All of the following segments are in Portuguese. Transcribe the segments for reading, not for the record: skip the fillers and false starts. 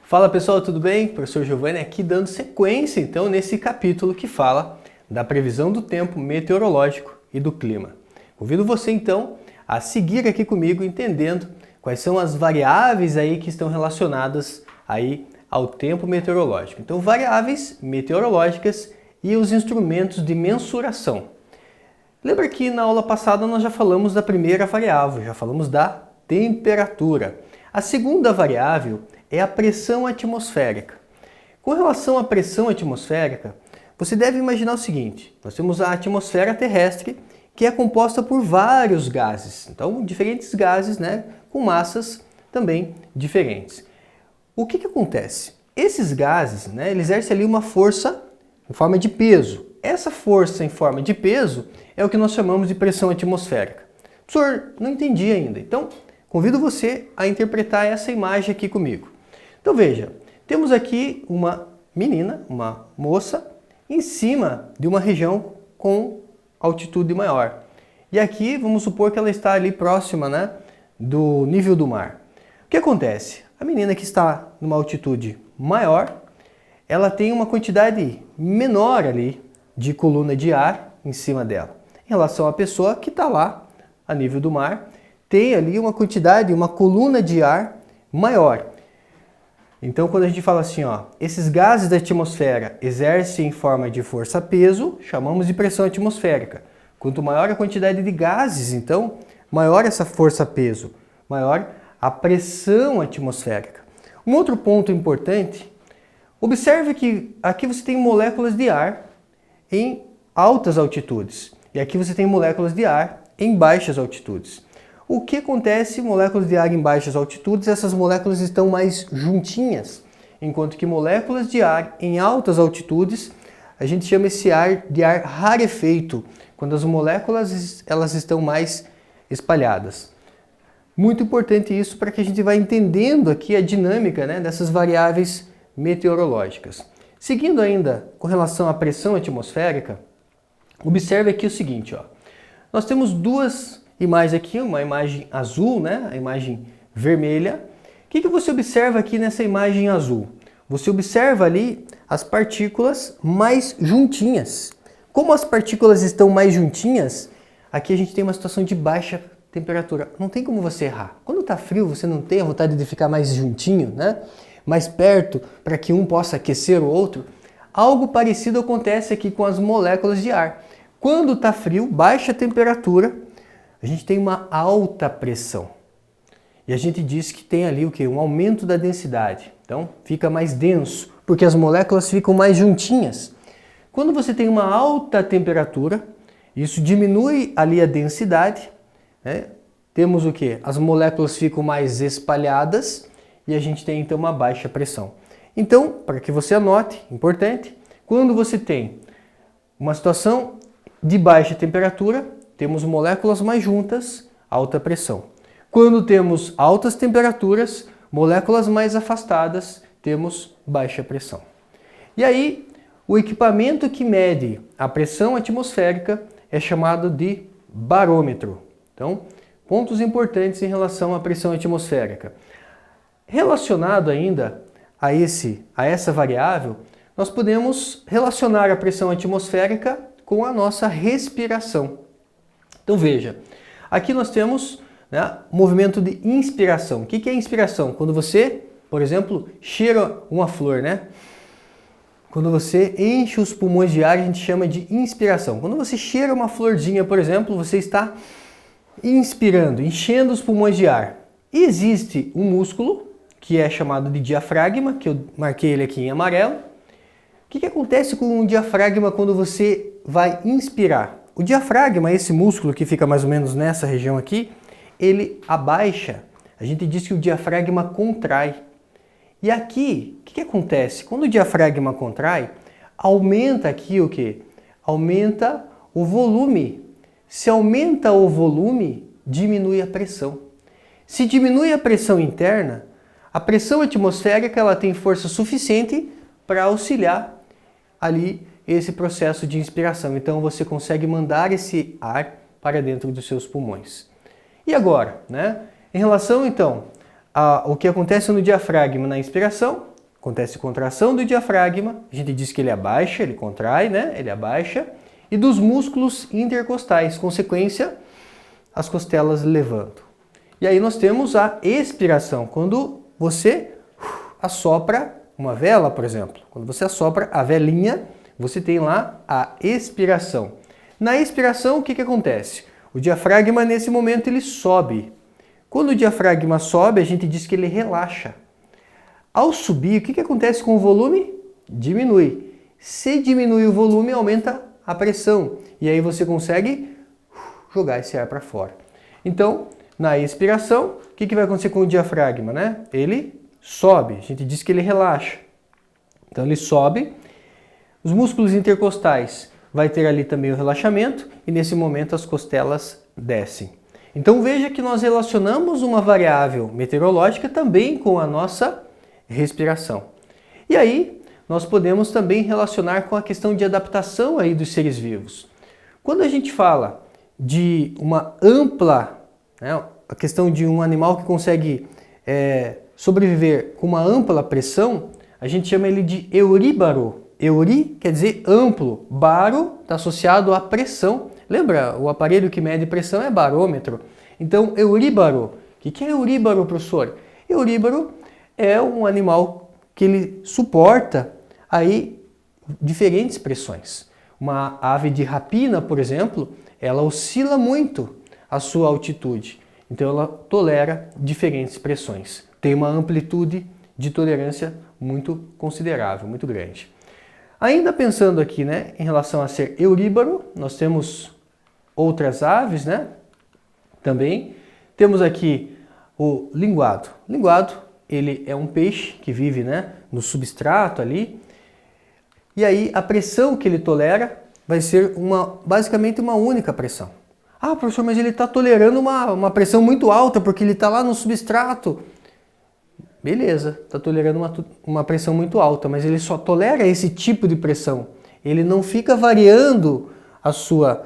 Fala pessoal, tudo bem? Professor Giovanni aqui dando sequência então nesse capítulo que fala da previsão do tempo meteorológico e do clima. Convido você então a seguir aqui comigo entendendo quais são as variáveis aí que estão relacionadas aí ao tempo meteorológico. Então, variáveis meteorológicas e os instrumentos de mensuração. Lembra que na aula passada nós já falamos da primeira variável, já falamos da temperatura. A segunda variável é a pressão atmosférica. Com relação à pressão atmosférica, você deve imaginar o seguinte: nós temos a atmosfera terrestre, que é composta por vários gases. Então, diferentes gases, com massas também diferentes. O que acontece? Esses gases, eles exercem ali uma força em forma de peso. Essa força em forma de peso é o que nós chamamos de pressão atmosférica. Professor, não entendi ainda. Então, convido você a interpretar essa imagem aqui comigo. Então veja, temos aqui uma menina, uma moça, em cima de uma região com altitude maior. E aqui vamos supor que ela está ali próxima, do nível do mar. O que acontece? A menina que está numa altitude maior, ela tem uma quantidade menor ali de coluna de ar em cima dela. Em relação à pessoa que está lá a nível do mar, tem ali uma quantidade, uma coluna de ar maior. Então, quando a gente fala assim, esses gases da atmosfera exercem em forma de força-peso, chamamos de pressão atmosférica. Quanto maior a quantidade de gases, então, maior essa força-peso, maior a pressão atmosférica. Um outro ponto importante, observe que aqui você tem moléculas de ar em altas altitudes e aqui você tem moléculas de ar em baixas altitudes. O que acontece? Moléculas de ar em baixas altitudes, essas moléculas estão mais juntinhas, enquanto que moléculas de ar em altas altitudes, a gente chama esse ar de ar rarefeito, quando as moléculas elas estão mais espalhadas. Muito importante isso para que a gente vá entendendo aqui a dinâmica dessas variáveis meteorológicas. Seguindo ainda com relação à pressão atmosférica, observe aqui o seguinte, nós temos duas imagens aqui, uma imagem azul, a imagem vermelha. O que você observa aqui nessa imagem azul? Você observa ali as partículas mais juntinhas. Como as partículas estão mais juntinhas, aqui a gente tem uma situação de baixa temperatura. Não tem como você errar. Quando está frio, você não tem a vontade de ficar mais juntinho, mais perto, para que um possa aquecer o outro. Algo parecido acontece aqui com as moléculas de ar. Quando está frio, baixa temperatura, a gente tem uma alta pressão. E a gente diz que tem ali o quê? Um aumento da densidade. Então, fica mais denso, porque as moléculas ficam mais juntinhas. Quando você tem uma alta temperatura, isso diminui ali a densidade, Temos o quê? As moléculas ficam mais espalhadas e a gente tem então uma baixa pressão. Então, para que você anote, importante, quando você tem uma situação de baixa temperatura, temos moléculas mais juntas, alta pressão. Quando temos altas temperaturas, moléculas mais afastadas, temos baixa pressão. E aí, o equipamento que mede a pressão atmosférica é chamado de barômetro. Então, pontos importantes em relação à pressão atmosférica. Relacionado ainda a essa variável, nós podemos relacionar a pressão atmosférica com a nossa respiração. Então veja, aqui nós temos movimento de inspiração. O que é inspiração? Quando você, por exemplo, cheira uma flor, Quando você enche os pulmões de ar, a gente chama de inspiração. Quando você cheira uma florzinha, por exemplo, você está inspirando, enchendo os pulmões de ar. E existe um músculo, que é chamado de diafragma, que eu marquei ele aqui em amarelo. O que acontece com o diafragma quando você vai inspirar? O diafragma, esse músculo que fica mais ou menos nessa região aqui, ele abaixa. A gente diz que o diafragma contrai. E aqui, o que acontece? Quando o diafragma contrai, aumenta aqui o quê? Aumenta o volume. Se aumenta o volume, diminui a pressão. Se diminui a pressão interna, a pressão atmosférica ela tem força suficiente para auxiliar ali esse processo de inspiração. Então você consegue mandar esse ar para dentro dos seus pulmões. E agora, Em relação então ao que acontece no diafragma na inspiração acontece contração do diafragma, a gente diz que ele abaixa, ele contrai, né? Ele abaixa, e dos músculos intercostais, consequência, as costelas levantam. E aí nós temos a expiração, quando você assopra uma vela, por exemplo. Quando você assopra a velinha, você tem lá a expiração. Na expiração, o que acontece? O diafragma, nesse momento, ele sobe. Quando o diafragma sobe, a gente diz que ele relaxa. Ao subir, o que acontece com o volume? Diminui. Se diminui o volume, aumenta a pressão. E aí você consegue jogar esse ar para fora. Então, na expiração, o que vai acontecer com o diafragma, né? Ele sobe, a gente diz que ele relaxa. Então ele sobe, os músculos intercostais vai ter ali também o relaxamento e nesse momento as costelas descem. Então veja que nós relacionamos uma variável meteorológica também com a nossa respiração. E aí nós podemos também relacionar com a questão de adaptação aí dos seres vivos. Quando a gente fala de uma ampla, né, a questão de um animal que consegue sobreviver com uma ampla pressão, a gente chama ele de euríbaro. Euri quer dizer amplo, baro está associado à pressão. Lembra, o aparelho que mede pressão é barômetro. Então, euríbaro. O que é euríbaro, professor? Euríbaro é um animal que ele suporta aí diferentes pressões. Uma ave de rapina, por exemplo, ela oscila muito a sua altitude. Então ela tolera diferentes pressões. Tem uma amplitude de tolerância muito considerável, muito grande. Ainda pensando aqui, né, em relação a ser euríbaro, nós temos outras aves, né? Também temos aqui o linguado. Linguado, ele é um peixe que vive, né, no substrato ali. E aí a pressão que ele tolera vai ser basicamente uma única pressão. Ah, professor, mas ele está tolerando uma pressão muito alta porque ele está lá no substrato. Beleza, está tolerando uma pressão muito alta, mas ele só tolera esse tipo de pressão. Ele não fica variando a sua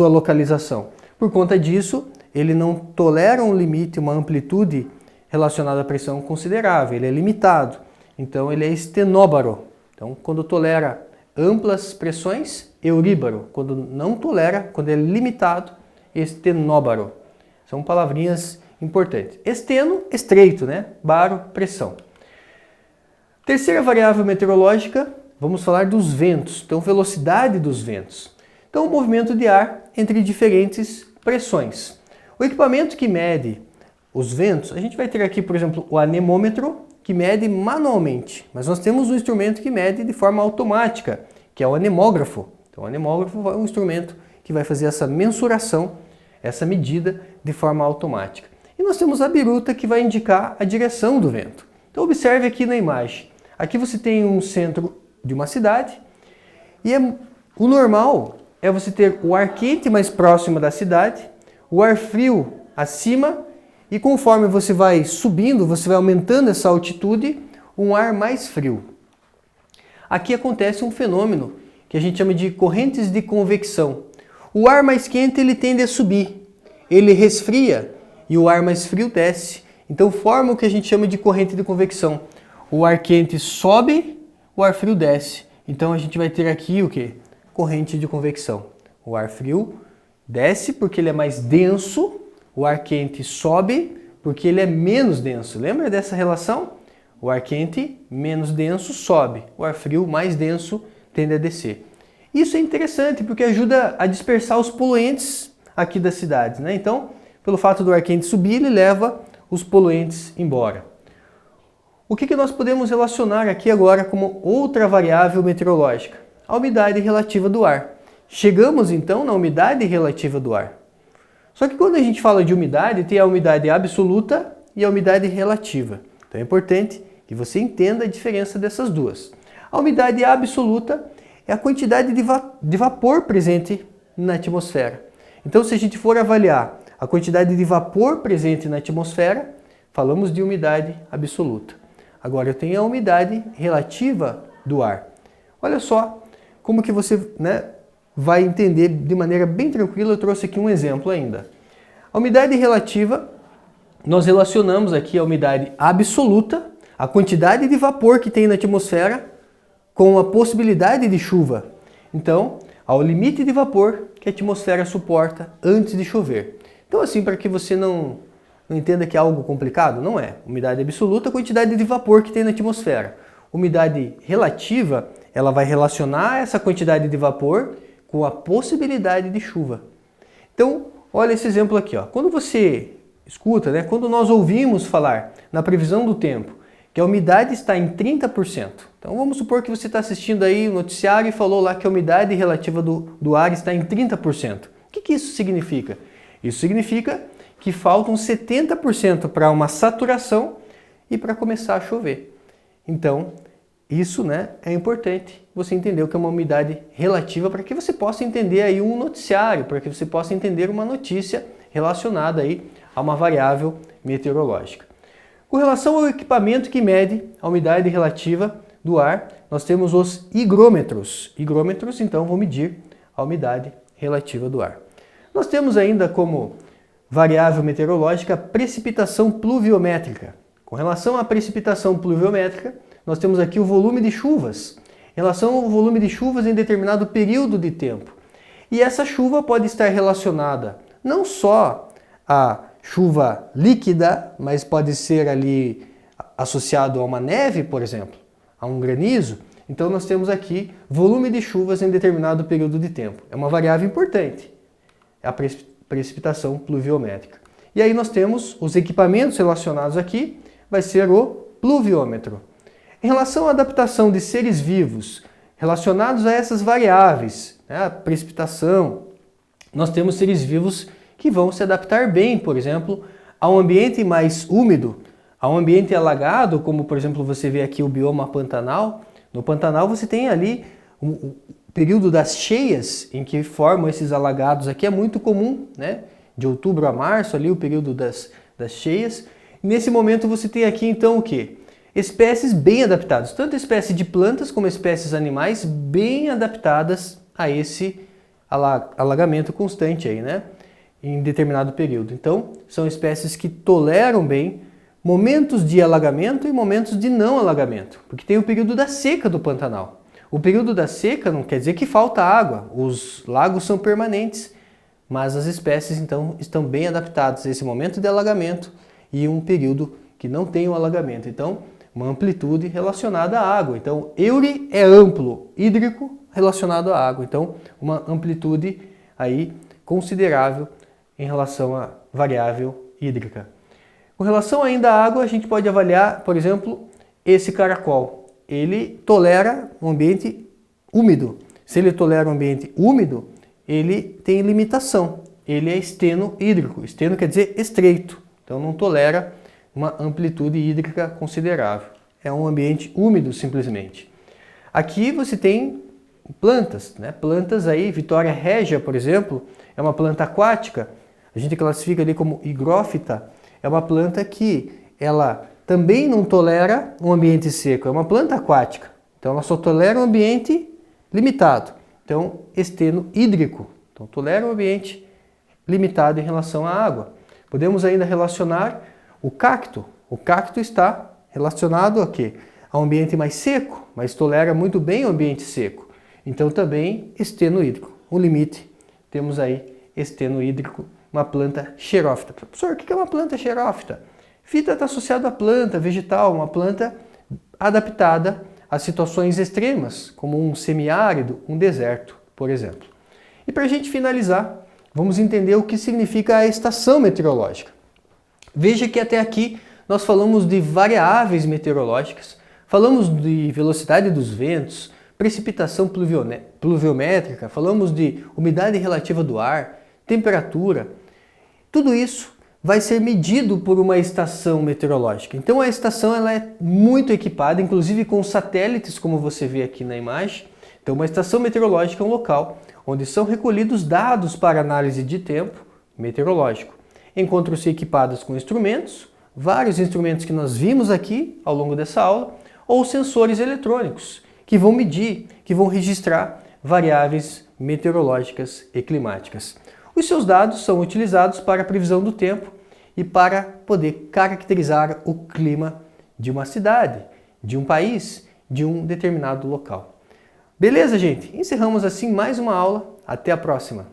localização. Por conta disso, ele não tolera um limite, uma amplitude relacionada à pressão considerável. Ele é limitado. Então, ele é estenóbaro. Então, quando tolera amplas pressões, euríbaro. Quando não tolera, quando é limitado, estenóbaro. São palavrinhas importantes. Esteno, estreito, né? Baro, pressão. Terceira variável meteorológica, vamos falar dos ventos. Então, velocidade dos ventos. Então, o movimento de ar entre diferentes pressões. O equipamento que mede os ventos, a gente vai ter aqui, por exemplo, o anemômetro, que mede manualmente. Mas nós temos um instrumento que mede de forma automática, que é o anemógrafo. Então, o anemógrafo é um instrumento que vai fazer essa mensuração, essa medida de forma automática. E nós temos a biruta, que vai indicar a direção do vento. Então, observe aqui na imagem. Aqui você tem um centro de uma cidade e o normal é você ter o ar quente mais próximo da cidade, o ar frio acima e conforme você vai subindo, você vai aumentando essa altitude, um ar mais frio. Aqui acontece um fenômeno que a gente chama de correntes de convecção. O ar mais quente ele tende a subir, ele resfria e o ar mais frio desce. Então forma o que a gente chama de corrente de convecção. O ar quente sobe, o ar frio desce. Então a gente vai ter aqui o quê? Corrente de convecção. O ar frio desce porque ele é mais denso, o ar quente sobe porque ele é menos denso. Lembra dessa relação? O ar quente menos denso sobe, o ar frio mais denso tende a descer. Isso é interessante porque ajuda a dispersar os poluentes aqui das cidades, né? Então, pelo fato do ar quente subir, ele leva os poluentes embora. O que nós podemos relacionar aqui agora como outra variável meteorológica? A umidade relativa do ar. Chegamos então na umidade relativa do ar. Só que quando a gente fala de umidade, tem a umidade absoluta e a umidade relativa. Então é importante que você entenda a diferença dessas duas. A umidade absoluta é a quantidade de vapor presente na atmosfera. Então, se a gente for avaliar a quantidade de vapor presente na atmosfera, falamos de umidade absoluta. Agora, eu tenho a umidade relativa do ar. Olha só como que você vai entender de maneira bem tranquila. Eu trouxe aqui um exemplo ainda. A umidade relativa, nós relacionamos aqui a umidade absoluta a quantidade de vapor que tem na atmosfera com a possibilidade de chuva. Então, ao limite de vapor que a atmosfera suporta antes de chover. Então, assim, para que você não entenda que é algo complicado, não é. Umidade absoluta, a quantidade de vapor que tem na atmosfera. Umidade relativa, ela vai relacionar essa quantidade de vapor com a possibilidade de chuva. Então, olha esse exemplo aqui, ó. Quando você escuta, né, quando nós ouvimos falar na previsão do tempo que a umidade está em 30%. Então vamos supor que você está assistindo aí o noticiário e falou lá que a umidade relativa do ar está em 30%. O que isso significa? Isso significa que faltam 70% para uma saturação e para começar a chover. Então, isso, né, é importante você entender o que é uma umidade relativa para que você possa entender aí um noticiário, para que você possa entender uma notícia relacionada aí a uma variável meteorológica. Com relação ao equipamento que mede a umidade relativa do ar, nós temos os higrômetros. Higrômetros, então, vão medir a umidade relativa do ar. Nós temos ainda como variável meteorológica a precipitação pluviométrica. Com relação à precipitação pluviométrica, nós temos aqui o volume de chuvas, em relação ao volume de chuvas em determinado período de tempo. E essa chuva pode estar relacionada não só à chuva líquida, mas pode ser ali associado a uma neve, por exemplo, a um granizo. Então nós temos aqui volume de chuvas em determinado período de tempo. É uma variável importante, a precipitação pluviométrica. E aí nós temos os equipamentos relacionados aqui, vai ser o pluviômetro. Em relação à adaptação de seres vivos relacionados a essas variáveis, né, a precipitação, nós temos seres vivos que vão se adaptar bem, por exemplo, a um ambiente mais úmido, a um ambiente alagado, como por exemplo você vê aqui o bioma Pantanal. No Pantanal você tem ali o período das cheias em que formam esses alagados aqui, é muito comum, né? De outubro a março ali o período das cheias. E nesse momento você tem aqui então o quê? Espécies bem adaptadas, tanto espécies de plantas como espécies animais bem adaptadas a esse alagamento constante aí, né? Em determinado período. Então, são espécies que toleram bem momentos de alagamento e momentos de não alagamento, porque tem o período da seca do Pantanal. O período da seca não quer dizer que falta água, os lagos são permanentes, mas as espécies então estão bem adaptadas a esse momento de alagamento e um período que não tem o alagamento. Então, uma amplitude relacionada à água. Então, EURI é amplo, hídrico relacionado à água. Então, uma amplitude aí considerável em relação à variável hídrica. Com relação ainda à água, a gente pode avaliar, por exemplo, esse caracol. Ele tolera um ambiente úmido. Se ele tolera um ambiente úmido, ele tem limitação. Ele é esteno hídrico. Esteno quer dizer estreito. Então não tolera uma amplitude hídrica considerável. É um ambiente úmido simplesmente. Aqui você tem plantas, né? Plantas aí, Vitória regia, por exemplo, é uma planta aquática. A gente classifica ali como higrófita. É uma planta que ela também não tolera um ambiente seco. É uma planta aquática. Então ela só tolera um ambiente limitado. Então, esteno hídrico. Então tolera um ambiente limitado em relação à água. Podemos ainda relacionar o cacto. O cacto está relacionado a quê? A um ambiente mais seco, mas tolera muito bem o ambiente seco. Então também esteno hídrico. O limite, temos aí esteno hídrico, uma planta xerófita. Professor, o que é uma planta xerófita? Fita está associado à planta vegetal, uma planta adaptada a situações extremas, como um semiárido, um deserto, por exemplo. E para a gente finalizar, vamos entender o que significa a estação meteorológica. Veja que até aqui nós falamos de variáveis meteorológicas, falamos de velocidade dos ventos, precipitação pluviométrica, falamos de umidade relativa do ar, temperatura. Tudo isso vai ser medido por uma estação meteorológica. Então a estação ela é muito equipada, inclusive com satélites, como você vê aqui na imagem. Então uma estação meteorológica é um local onde são recolhidos dados para análise de tempo meteorológico. Encontram-se equipadas com instrumentos, vários instrumentos que nós vimos aqui ao longo dessa aula, ou sensores eletrônicos, que vão medir, que vão registrar variáveis meteorológicas e climáticas. Os seus dados são utilizados para a previsão do tempo e para poder caracterizar o clima de uma cidade, de um país, de um determinado local. Beleza, gente? Encerramos assim mais uma aula. Até a próxima!